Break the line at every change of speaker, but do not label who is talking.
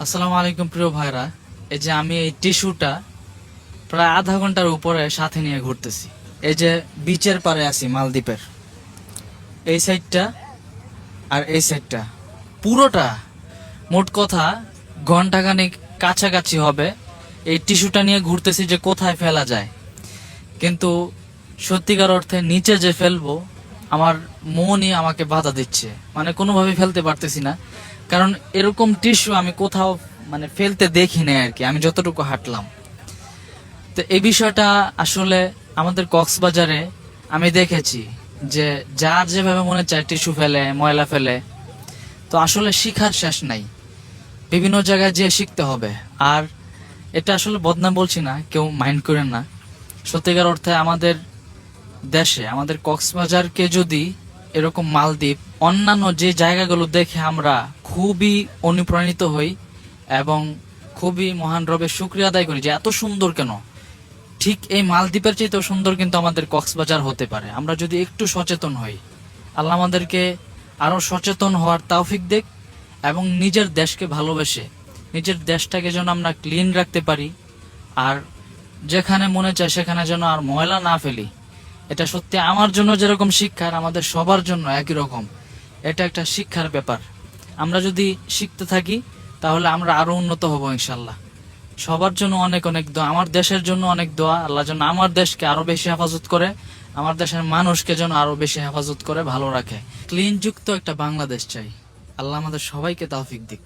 আসসালামু আলাইকুম প্রিয় ভাইরা। এই যে আমি এই টিস্যুটা প্রায় আধা ঘন্টার উপরে সাথে নিয়ে ঘুরতেছি। এই যে বিচের পারে আছি মালদ্বীপের, এই সাইডটা আর এই সাইডটা পুরোটা মোট কথা ঘন্টাখানেক কাছাকাছি হবে এই টিস্যুটা নিয়ে ঘুরতেছি যে কোথায় ফেলা যায়। কিন্তু সত্যিকার অর্থে নিচে যে ফেলবো আমার মনই আমাকে বাধা দিচ্ছে, মানে কোনোভাবে ফেলতে পারতেছি না। কারণ এরকম টিস্যু আমি কোথাও মানে ফেলতে দেখি না আর কি, আমি যতটুকু হাঁটলাম। তো এই বিষয়টা আসলে আমাদের কক্সবাজারে আমি দেখেছি যে যার যেভাবে মনে চায় টিস্যু ফেলে, ময়লা ফেলে। তো আসলে শিখার শেষ নাই, বিভিন্ন জায়গায় যেয়ে শিখতে হবে। আর এটা আসলে বদনাম বলছি না, কেউ মাইন্ড করেন না। সত্যিকার অর্থে আমাদের দেশে, আমাদের কক্সবাজারকে যদি এরকম মালদ্বীপ, অন্যান্য যে জায়গাগুলো দেখে আমরা খুবই অনুপ্রাণিত হই এবং খুবই মহান রবের শুকরিয়া আদায় করি যে এত সুন্দর কেন, ঠিক এই মালদ্বীপের চাইতেও সুন্দর কিন্তু আমাদের কক্সবাজার হতে পারে আমরা যদি একটু সচেতন হই। আল্লাহ আমাদেরকে আরো সচেতন হওয়ার তৌফিক দেখ এবং নিজের দেশকে ভালোবেসে নিজের দেশটাকে যেন আমরা ক্লিন রাখতে পারি। আর যেখানে মনে চায় সেখানে যেন আর ময়লা না ফেলি। এটা সত্যি আমার জন্য যেরকম শিক্ষার, আমাদের সবার জন্য একই রকম। এটা একটা শিক্ষার ব্যাপার। আমরা যদি শিখতে থাকি তাহলে আমরা আরো উন্নত হব ইনশাল্লাহ। সবার জন্য অনেক অনেক দোয়া, আমার দেশের জন্য অনেক দোয়া। আল্লাহ যেন আমার দেশকে আরো বেশি হেফাজত করে, আমার দেশের মানুষকে যেন আরো বেশি হেফাজত করে, ভালো রাখে। ক্লিন যুক্ত একটা বাংলাদেশ চাই। আল্লাহ আমাদের সবাইকে তৌফিক দিক।